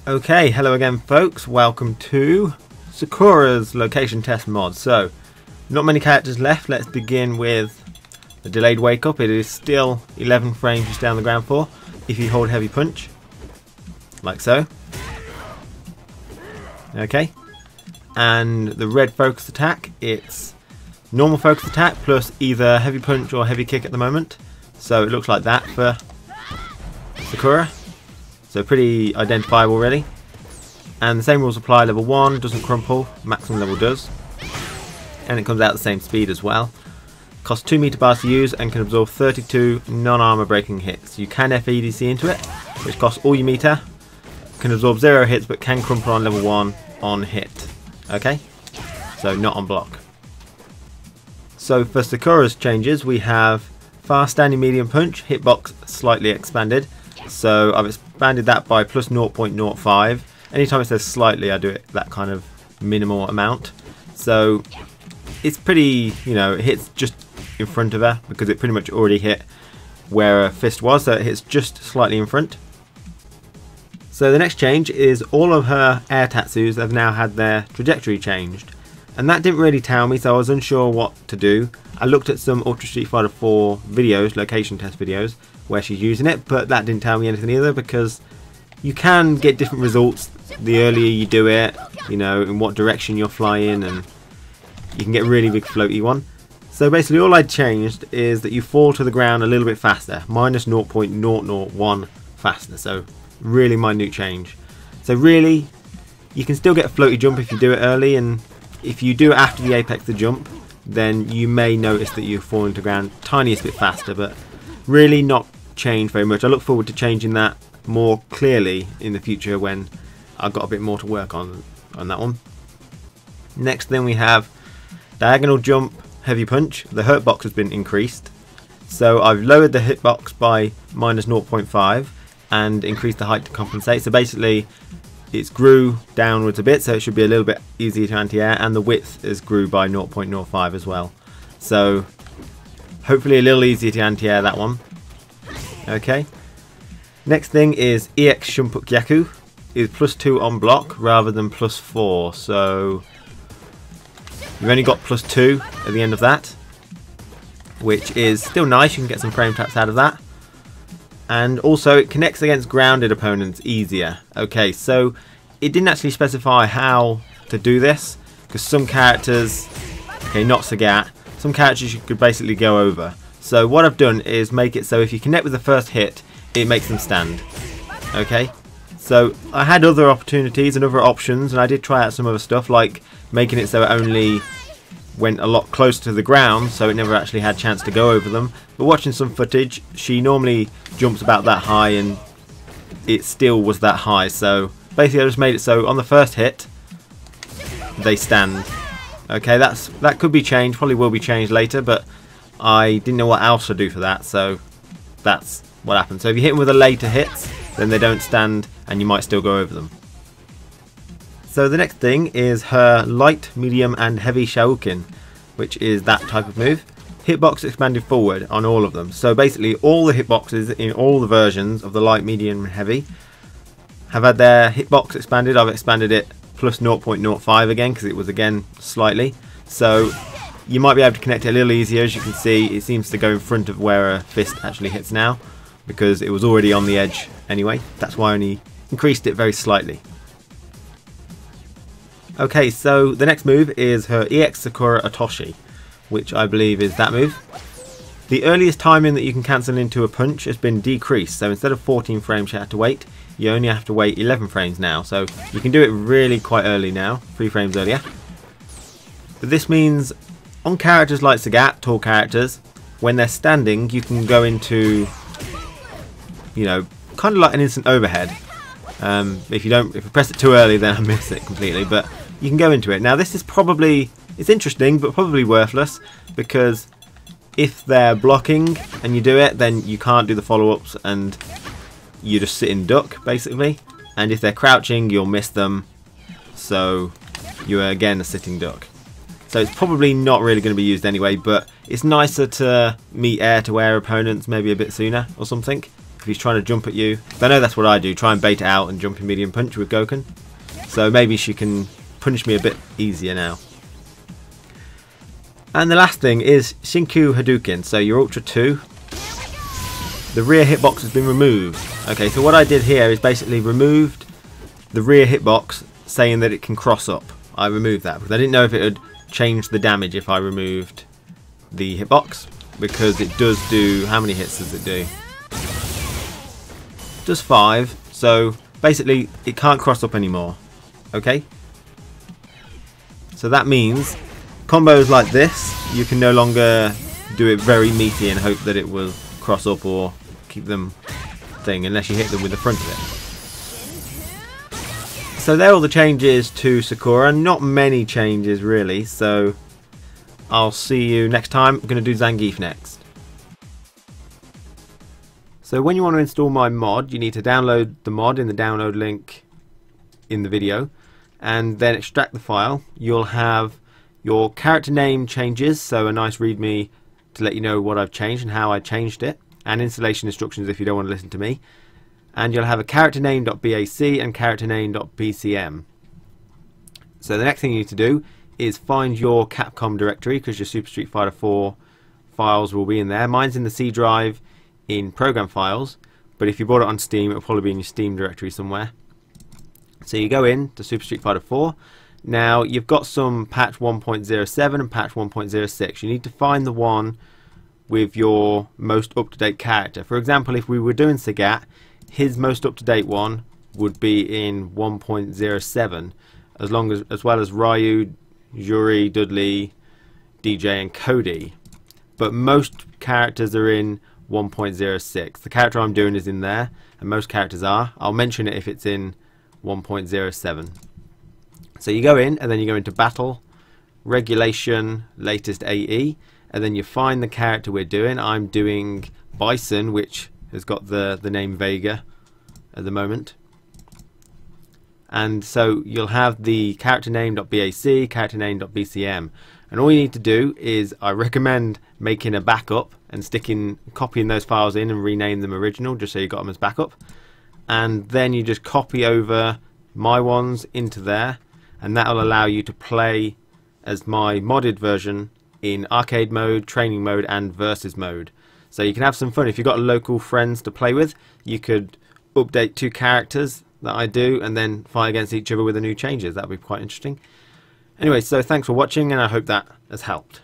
Okay, hello again folks, welcome to Sakura's location test mod. So, not many characters left. Let's begin with the delayed wake up. It is still 11 frames to stay on the ground for if you hold heavy punch, like so. Okay, and the red focus attack, it's normal focus attack plus either heavy punch or heavy kick at the moment. So it looks like that for Sakura. So pretty identifiable really. And the same rules apply. Level 1 doesn't crumple, maximum level does. And it comes out at the same speed as well. Costs 2 meter bars to use and can absorb 32 non-armor breaking hits. You can FEDC into it, which costs all your meter. Can absorb 0 hits but can crumple on level 1 on hit. Okay? So not on block. So for Sakura's changes we have fast standing medium punch, hitbox slightly expanded. So I've expanded that by plus 0.05. Anytime it says slightly, I do it that kind of minimal amount. So it's pretty, it hits just in front of her because it pretty much already hit where her fist was. So it hits just slightly in front. So the next change is all of her air tattoos have now had their trajectory changed. And that didn't really tell me, so I was unsure what to do. I looked at some Ultra Street Fighter 4 videos, location test videos, where she's using it, but that didn't tell me anything either, because you can get different results the earlier you do it, in what direction you're flying, and you can get a really big floaty one. So basically all I changed is that you fall to the ground a little bit faster, minus 0.001 faster, so really minute change. So really, you can still get a floaty jump if you do it early, and if you do it after the apex the jump, then you may notice that you're falling to the ground tiniest bit faster, but really not changed very much. I look forward to changing that more clearly in the future when I've got a bit more to work on that one. Next then we have diagonal jump, heavy punch. The hurt box has been increased. So I've lowered the hitbox by minus 0.5 and increased the height to compensate. So basically it's grew downwards a bit, so it should be a little bit easier to anti-air, and the width is grew by 0.05 as well. So hopefully a little easier to anti-air that one. Okay. Next thing is EX Shumpuk Yaku is plus 2 on block rather than plus 4. So you've only got plus 2 at the end of that, which is still nice. You can get some frame taps out of that. And also it connects against grounded opponents easier. Okay, so it didn't actually specify how to do this, because some characters, okay, not Sagat, some characters you could basically go over. So what I've done is make it so if you connect with the first hit, it makes them stand. Okay, so I had other opportunities and other options, and I did try out some other stuff, like making it so it only went a lot closer to the ground, so it never actually had a chance to go over them. But watching some footage, she normally jumps about that high, and it still was that high. So basically I just made it so on the first hit they stand. Okay, that could be changed, probably will be changed later, but I didn't know what else to do for that, so that's what happened. So if you hit them with a later hits, then they don't stand and you might still go over them. So the next thing is her light, medium and heavy Shouken, which is that type of move. Hitbox expanded forward on all of them. So basically all the hitboxes in all the versions of the light, medium and heavy have had their hitbox expanded. I've expanded it plus 0.05 again because it was again slightly. So you might be able to connect it a little easier. As you can see, it seems to go in front of where a fist actually hits now, because it was already on the edge anyway. That's why I only increased it very slightly. Okay, so the next move is her EX Sakura Otoshi, which I believe is that move. The earliest timing that you can cancel into a punch has been decreased, so instead of 14 frames you have to wait, you only have to wait 11 frames now. So you can do it really quite early now, 3 frames earlier. But this means on characters like Sagat, tall characters, when they're standing you can go into, kind of like an instant overhead. If you press it too early, then I miss it completely, but you can go into it. Now this is it's interesting, but probably worthless, because if they're blocking and you do it, then you can't do the follow-ups and you just sit in duck basically, and if they're crouching you'll miss them, so you're again a sitting duck. So it's probably not really going to be used anyway, but it's nicer to meet air to air opponents maybe a bit sooner or something. if he's trying to jump at you. I know that's what I do, try and bait it out and jump in medium punch with Goken. So maybe she can punish me a bit easier now. And the last thing is Shinku Hadouken. So your Ultra 2, the rear hitbox has been removed. Okay, so what I did here is basically removed the rear hitbox saying that it can cross up. I removed that because I didn't know if it would change the damage if I removed the hitbox, because it does do, how many hits does it do? It does 5, so basically it can't cross up anymore. Okay, so that means combos like this you can no longer do it very meaty and hope that it will cross up or keep them thing, unless you hit them with the front of it. So there are all the changes to Sakura. Not many changes really, so I'll see you next time. I'm going to do Zangief next. So when you want to install my mod, you need to download the mod in the download link in the video and then extract the file. You'll have your character name changes, so a nice readme to let you know what I've changed and how I changed it, and installation instructions if you don't want to listen to me. And you'll have a character name.bac and character name.bcm. So the next thing you need to do is find your Capcom directory, because your Super Street Fighter 4 files will be in there. Mine's in the C drive in program files, but if you bought it on Steam, it'll probably be in your Steam directory somewhere. So you go in to Super Street Fighter 4. Now you've got some patch 1.07 and patch 1.06. You need to find the one with your most up-to-date character. For example, if we were doing Sagat, his most up-to-date one would be in 1.07, as well as Ryu, Yuri, Dudley, DJ and Cody. But most characters are in 1.06. The character I'm doing is in there, and most characters are. I'll mention it if it's in 1.07. So you go in, and then you go into Battle, Regulation, Latest AE, and then you find the character we're doing. I'm doing Bison, which has got the name Vega at the moment. And so you'll have the character name.bac, character name.bcm, and all you need to do is, I recommend making a backup and copying those files in and rename them original, just so you got them as backup. And then you just copy over my ones into there, and that will allow you to play as my modded version in arcade mode, training mode and versus mode. So you can have some fun. If you've got local friends to play with, you could update 2 characters that I do and then fight against each other with the new changes. That would be quite interesting. Anyway, so thanks for watching, and I hope that has helped.